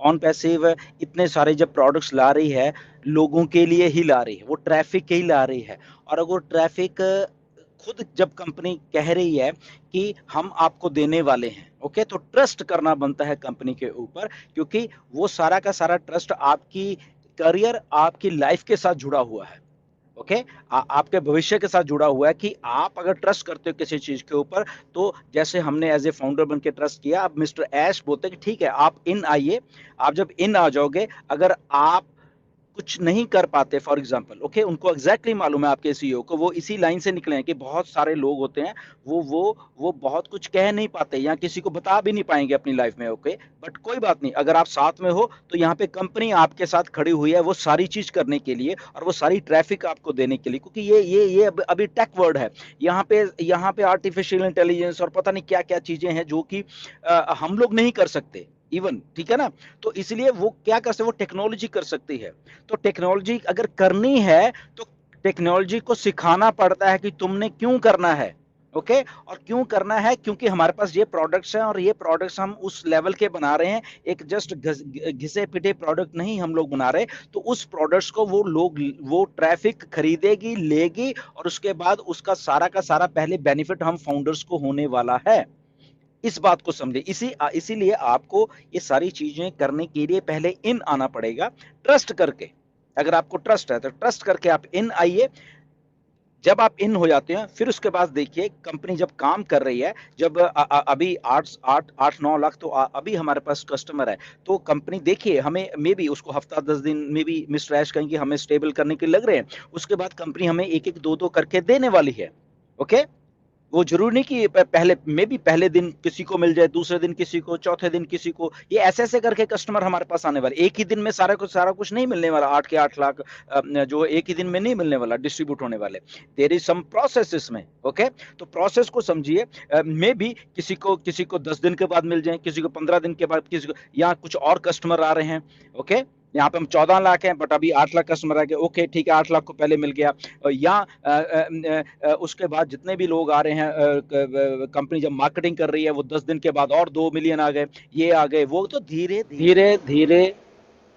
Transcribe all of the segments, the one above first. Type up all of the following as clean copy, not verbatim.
On passive इतने सारे जब प्रोडक्ट्स ला रही है, लोगों के लिए ही ला रही है, वो ट्रैफिक के ही ला रही है। और अगर ट्रैफिक खुद जब कंपनी कह रही है कि हम आपको देने वाले हैं, ओके, तो ट्रस्ट करना बनता है कंपनी के ऊपर, क्योंकि वो सारा का सारा ट्रस्ट आपकी करियर, आपकी लाइफ के साथ जुड़ा हुआ है। ओके, आपके भविष्य के साथ जुड़ा हुआ है कि आप अगर ट्रस्ट करते हो किसी चीज के ऊपर, तो जैसे हमने एज ए फाउंडर बन के ट्रस्ट किया, अब मिस्टर ऐश बोलते हैं कि ठीक है आप इन आइए। आप जब इन आ जाओगे, अगर आप कुछ नहीं कर पाते फॉर एग्जांपल, ओके, उनको एग्जैक्टली मालूम है आपके सीईओ को, वो इसी लाइन से निकले हैं कि बहुत सारे लोग होते हैं, वो बहुत कुछ कह नहीं पाते या किसी को बता भी नहीं पाएंगे अपनी लाइफ में, ओके। बट कोई बात नहीं, अगर आप साथ में हो तो यहाँ पे कंपनी आपके साथ खड़ी हुई है वो सारी चीज करने के लिए और वो सारी ट्रैफिक आपको देने के लिए, क्योंकि ये अभी टेक वर्ड है। यहाँ पे आर्टिफिशियल इंटेलिजेंस और पता नहीं क्या क्या चीजें हैं जो कि हम लोग नहीं कर सकते इवन, ठीक है ना। तो इसलिए वो क्या कर सकते, वो टेक्नोलॉजी कर सकती है। तो टेक्नोलॉजी अगर करनी है तो टेक्नोलॉजी को सिखाना पड़ता है कि तुमने क्यों करना है, ओके। और क्यों करना है, क्योंकि हमारे पास ये प्रोडक्ट्स हैं और ये प्रोडक्ट्स हम उस लेवल के बना रहे हैं, एक जस्ट घिसे पिटे प्रोडक्ट नहीं हम लोग बना रहे। तो उस प्रोडक्ट्स को वो ट्रैफिक खरीदेगी, लेगी, और उसके बाद उसका सारा का सारा पहले बेनिफिट हम फाउंडर्स को होने वाला है। इस बात को समझे, इसीलिए आपको ये सारी चीजें करने के लिए पहले इन आना पड़ेगा, ट्रस्ट करके। अगर आपको ट्रस्ट है तो ट्रस्ट करके आप इन आइए। जब आप इन हो जाते हैं, फिर उसके बाद देखिए कंपनी जब काम कर रही है, जब अभी आठ आठ आठ 9 लाख तो अभी हमारे पास कस्टमर है, तो कंपनी देखिए हमें मे बी उसको हफ्ता 10 दिन में भी मिस्टर ऐश कहेंगे हमें स्टेबल करने के लग रहे हैं। उसके बाद कंपनी हमें एक एक दो दो करके देने वाली है, ओके। वो जरूरी नहीं कि पहले में भी पहले दिन किसी को मिल जाए, दूसरे दिन किसी को, चौथे दिन किसी को, ये ऐसे ऐसे करके कस्टमर हमारे पास आने वाले। एक ही दिन में सारा कुछ नहीं मिलने वाला, 8 के 8 लाख जो एक ही दिन में नहीं मिलने वाला, डिस्ट्रीब्यूट होने वाले। देयर इज सम प्रोसेस इसमें, ओके। तो प्रोसेस को समझिए। मे भी किसी को 10 दिन के बाद मिल जाए, किसी को 15 दिन के बाद, किसी को, यहाँ कुछ और कस्टमर आ रहे हैं, ओके। यहाँ पे हम 14 लाख हैं बट अभी 8 लाख कस्टमर आ गए, ओके ठीक है, 8 लाख को पहले मिल गया। या उसके बाद जितने भी लोग आ रहे हैं, कंपनी जब मार्केटिंग कर रही है, वो 10 दिन के बाद और 2 मिलियन आ गए, ये आ गए, वो तो धीरे धीरे धीरे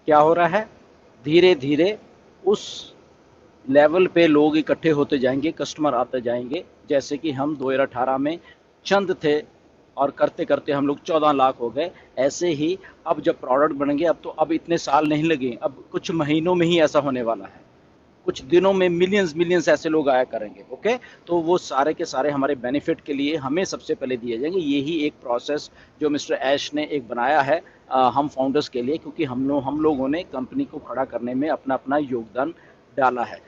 क्या हो रहा है, धीरे धीरे उस लेवल पे लोग इकट्ठे होते जाएंगे, कस्टमर आते जाएंगे। जैसे कि हम 2018 में चंद थे और करते करते हम लोग 14 लाख हो गए। ऐसे ही अब जब प्रोडक्ट बनेंगे, अब तो अब इतने साल नहीं लगे, अब कुछ महीनों में ही ऐसा होने वाला है, कुछ दिनों में मिलियंस मिलियंस ऐसे लोग आया करेंगे, ओके। तो वो सारे के सारे हमारे बेनिफिट के लिए हमें सबसे पहले दिए जाएंगे। यही एक प्रोसेस जो मिस्टर ऐश ने एक बनाया है हम फाउंडर्स के लिए, क्योंकि हम लोगों ने कंपनी को खड़ा करने में अपना अपना योगदान डाला है।